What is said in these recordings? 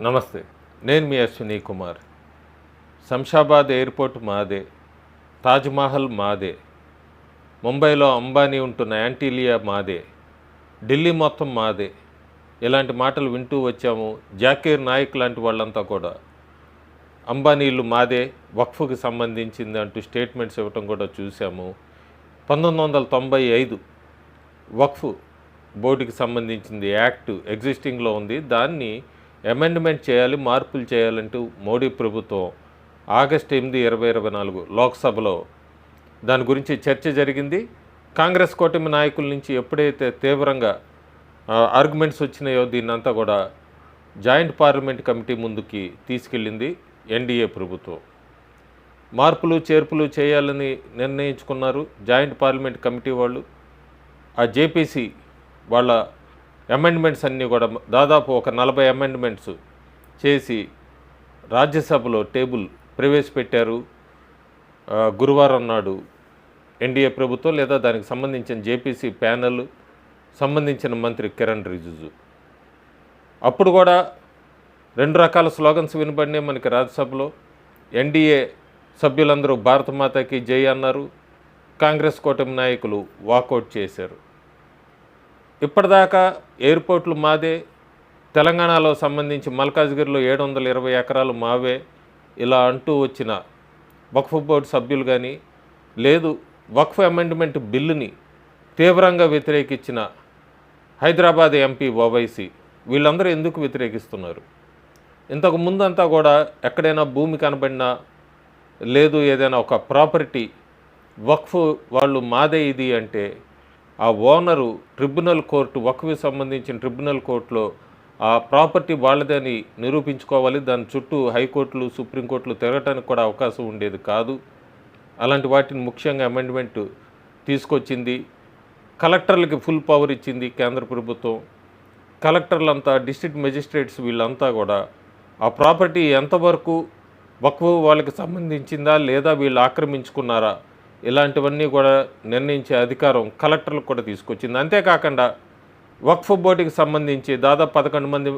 నమస్తే. నేను మీ అశ్విని కుమార్. శంషాబాద్ ఎయిర్పోర్ట్ మాదే, తాజ్‌మహల్ మాదే, ముంబైలో అంబానీ ఉంటున్న యాంటీలియా మాదే, ఢిల్లీ మొత్తం మాదే. ఇలాంటి మాటలు వింటూ వచ్చాము. జాకీర్ నాయక్ లాంటి వాళ్ళంతా కూడా అంబానీ ఇల్లు మాదే, వక్ఫ్‌కి సంబంధించింది అంటూ స్టేట్మెంట్స్ ఇవ్వటం కూడా చూసాము. 1995 వక్ఫ్ బోర్డుకి సంబంధించింది యాక్ట్ ఎగ్జిస్టింగ్లో ఉంది. దాన్ని అమెండ్మెంట్ చేయాలి, మార్పులు చేయాలంటూ మోడీ ప్రభుత్వం ఆగస్టు 8, 2024 లోక్సభలో దాని గురించి చర్చ జరిగింది. కాంగ్రెస్ కూటమి నాయకుల నుంచి ఎప్పుడైతే తీవ్రంగా ఆర్గ్యుమెంట్స్ వచ్చినాయో దీన్నంతా కూడా జాయింట్ పార్లమెంట్ కమిటీ ముందుకి తీసుకెళ్ళింది ఎన్డీఏ ప్రభుత్వం. మార్పులు చేర్పులు చేయాలని నిర్ణయించుకున్నారు జాయింట్ పార్లమెంట్ కమిటీ వాళ్ళు. ఆ జేపీసీ వాళ్ళ అమెండ్మెంట్స్ అన్నీ కూడా దాదాపు ఒక 40 అమెండ్మెంట్స్ చేసి రాజ్యసభలో టేబుల్ ప్రవేశపెట్టారు. గురువారం నాడు ఎన్డీఏ ప్రభుత్వం లేదా దానికి సంబంధించిన జేపీసీ ప్యానెల్ సంబంధించిన మంత్రి కిరణ్ రిజిజు. అప్పుడు కూడా 2 రకాల స్లోగన్స్ వినబడినాయి మనకి రాజ్యసభలో. ఎన్డీఏ సభ్యులందరూ భారత మాతకి జై అన్నారు. కాంగ్రెస్ కూటమి నాయకులు వాకౌట్ చేశారు. ఇప్పటిదాకా ఎయిర్పోర్ట్లు మాదే, తెలంగాణలో సంబంధించి మల్కాజ్గిరిలో 720 ఎకరాలు మావే ఇలా అంటూ వచ్చిన వక్ఫ్ బోర్డు సభ్యులు కానీ, లేదు వక్ఫ్ అమెండ్మెంట్ బిల్లుని తీవ్రంగా వ్యతిరేకించిన హైదరాబాద్ ఎంపీ ఓవైసీ, వీళ్ళందరూ ఎందుకు వ్యతిరేకిస్తున్నారు? ఇంతకు ముందంతా కూడా ఎక్కడైనా భూమి కనబడినా, లేదు ఏదైనా ఒక ప్రాపర్టీ వక్ఫ్ వాళ్ళు మాదే ఇది అంటే ఆ ఓనరు ట్రిబ్యునల్ కోర్టు, వక్ఫ్కి సంబంధించిన ట్రిబ్యునల్ కోర్టులో ఆ ప్రాపర్టీ వాళ్ళదని నిరూపించుకోవాలి. దాని చుట్టూ హైకోర్టులు, సుప్రీంకోర్టులు తిరగటానికి కూడా అవకాశం ఉండేది కాదు. అలాంటి వాటిని ముఖ్యంగా అమెండ్మెంట్ తీసుకొచ్చింది. కలెక్టర్లకి ఫుల్ పవర్ ఇచ్చింది కేంద్ర ప్రభుత్వం. కలెక్టర్లంతా, డిస్ట్రిక్ట్ మెజిస్ట్రేట్స్ వీళ్ళంతా కూడా ఆ ప్రాపర్టీ ఎంతవరకు వక్ఫ్ వాళ్ళకి సంబంధించిందా లేదా వీళ్ళు ఆక్రమించుకున్నారా, ఇలాంటివన్నీ కూడా నిర్ణయించే అధికారం కలెక్టర్లకు కూడా తీసుకొచ్చింది. అంతేకాకుండా వక్ఫ్ బోర్డుకి సంబంధించి దాదాపు 11 మంది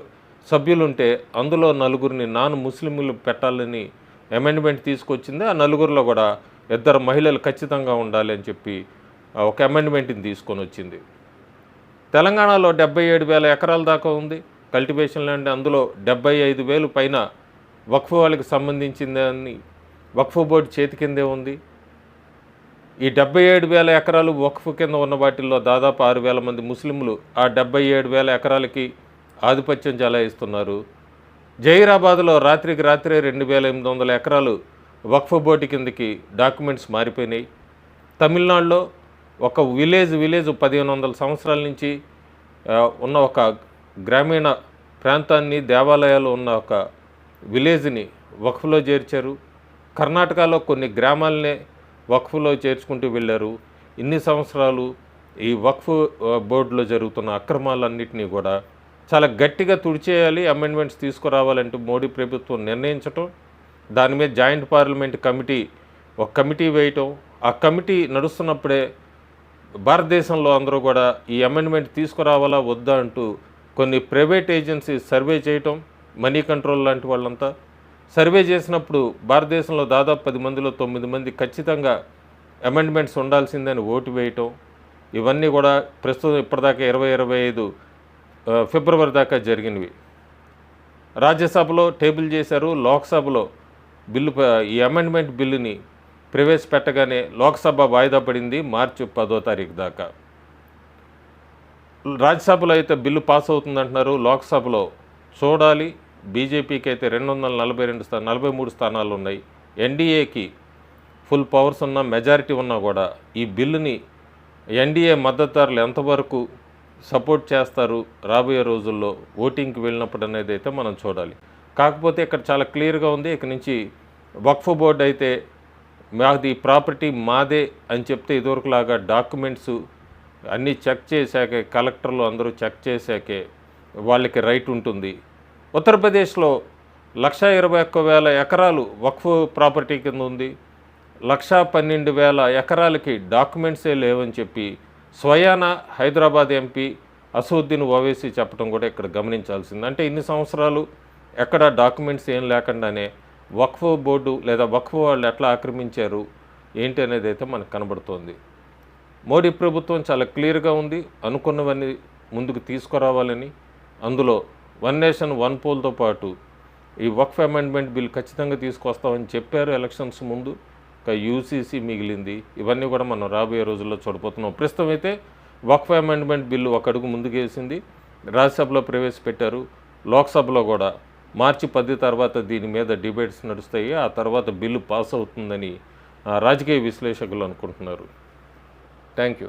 సభ్యులుంటే అందులో 4 నాన్ ముస్లింలు పెట్టాలని అమెండ్మెంట్ తీసుకొచ్చింది. ఆ 4లో కూడా 2 మహిళలు ఖచ్చితంగా ఉండాలి అని చెప్పి ఒక అమెండ్మెంట్ని తీసుకొని వచ్చింది. తెలంగాణలో 77,000 ఎకరాల దాకా ఉంది కల్టివేషన్ ల్యాండ్. అందులో 75,000 పైన వక్ఫ్ వాళ్ళకి సంబంధించిందని వక్ఫ్ బోర్డు చేతి కిందే ఉంది. ఈ 77,000 ఎకరాలు వక్ఫ్ కింద ఉన్న వాటిల్లో దాదాపు 6,000 మంది ముస్లింలు ఆ 77,000 ఎకరాలకి ఆధిపత్యం చెలాయిస్తున్నారు. జహీరాబాద్లో రాత్రికి రాత్రే 2,800 ఎకరాలు వక్ఫ్ బోర్డు కిందకి డాక్యుమెంట్స్ మారిపోయినాయి. తమిళనాడులో ఒక విలేజ్ 1,500 సంవత్సరాల నుంచి ఉన్న ఒక గ్రామీణ ప్రాంతాన్ని, దేవాలయాలు ఉన్న ఒక విలేజ్ని వక్ఫ్లో చేర్చారు. కర్ణాటకలో కొన్ని గ్రామాలనే వక్ఫ్లో చేర్చుకుంటూ వెళ్ళారు. ఇన్ని సంవత్సరాలు ఈ వక్ఫ్ బోర్డులో జరుగుతున్న అక్రమాలన్నింటినీ కూడా చాలా గట్టిగా తుడిచేయాలి, అమెండ్మెంట్స్ తీసుకురావాలంటూ మోడీ ప్రభుత్వం నిర్ణయించటం, దాని మీద జాయింట్ పార్లమెంట్ కమిటీ ఒక కమిటీ వేయటం, ఆ కమిటీ నడుస్తున్నప్పుడే భారతదేశంలో అందరూ కూడా ఈ అమెండ్మెంట్ తీసుకురావాలా వద్దా అంటూ కొన్ని ప్రైవేట్ ఏజెన్సీ సర్వే చేయటం, మనీ కంట్రోల్ లాంటి వాళ్ళంతా సర్వే చేసినప్పుడు భారతదేశంలో దాదాపు 10 మందిలో 9 మంది ఖచ్చితంగా అమెండ్మెంట్స్ ఉండాల్సిందని ఓటు వేయటం, ఇవన్నీ కూడా ప్రస్తుతం ఇప్పటిదాకా 2025 ఫిబ్రవరి దాకా జరిగినవి. రాజ్యసభలో టేబుల్ చేశారు. లోక్సభలో ఈ అమెండ్మెంట్ బిల్లుని ప్రవేశపెట్టగానే లోక్సభ వాయిదా పడింది మార్చి 10వ తారీఖు దాకా. రాజ్యసభలో అయితే బిల్లు పాస్ అవుతుందంటున్నారు. లోక్సభలో చూడాలి. బీజేపీకి అయితే 243 స్థానాలు ఉన్నాయి. ఎన్డీఏకి ఫుల్ పవర్స్ ఉన్న, మెజారిటీ ఉన్నా కూడా ఈ బిల్లుని ఎన్డీఏ మద్దతుదారులు ఎంతవరకు సపోర్ట్ చేస్తారు రాబోయే రోజుల్లో ఓటింగ్కి వెళ్ళినప్పుడు అనేది అయితే మనం చూడాలి. కాకపోతే ఇక్కడ చాలా క్లియర్గా ఉంది. ఇక నుంచి వక్ఫ్ బోర్డు అయితే మాది ప్రాపర్టీ మాదే అని చెప్తే ఇదివరకులాగా డాక్యుమెంట్స్ అన్నీ చెక్ చేశాకే, కలెక్టర్లు అందరూ చెక్ చేశాకే వాళ్ళకి రైట్ ఉంటుంది. ఉత్తరప్రదేశ్లో 121,000 ఎకరాలు వక్ఫ్ ప్రాపర్టీ కింద ఉంది. 112,000 ఎకరాలకి డాక్యుమెంట్సే లేవని చెప్పి స్వయాన హైదరాబాద్ ఎంపీ అసదుద్దీన్ ఓవైసీ చెప్పడం కూడా ఇక్కడ గమనించాల్సింది. అంటే ఇన్ని సంవత్సరాలు ఎక్కడ డాక్యుమెంట్స్ ఏం లేకుండానే వక్ఫ్ బోర్డు లేదా వక్ఫ్ వాళ్ళు ఎట్లా ఆక్రమించారు ఏంటి అనేది అయితే మనకు కనబడుతోంది. మోడీ ప్రభుత్వం చాలా క్లియర్గా ఉంది, అనుకున్నవన్నీ ముందుకు తీసుకురావాలని. అందులో వన్ నేషన్ వన్ పోల్తో పాటు ఈ వక్ఫ్ అమెండ్మెంట్ బిల్ ఖచ్చితంగా తీసుకొస్తామని చెప్పారు ఎలక్షన్స్ ముందు. యూసీసీ మిగిలింది. ఇవన్నీ కూడా మనం రాబోయే రోజుల్లో చూడబోతున్నాం. ప్రస్తుతం అయితే వక్ఫ్ అమెండ్మెంట్ బిల్లు ఒక అడుగు ముందుకేసింది, రాజ్యసభలో ప్రవేశపెట్టారు. లోక్సభలో కూడా మార్చి 10 తర్వాత దీని మీద డిబేట్స్ నడుస్తాయి. ఆ తర్వాత బిల్లు పాస్ అవుతుందని రాజకీయ విశ్లేషకులు అనుకుంటున్నారు. Thank you.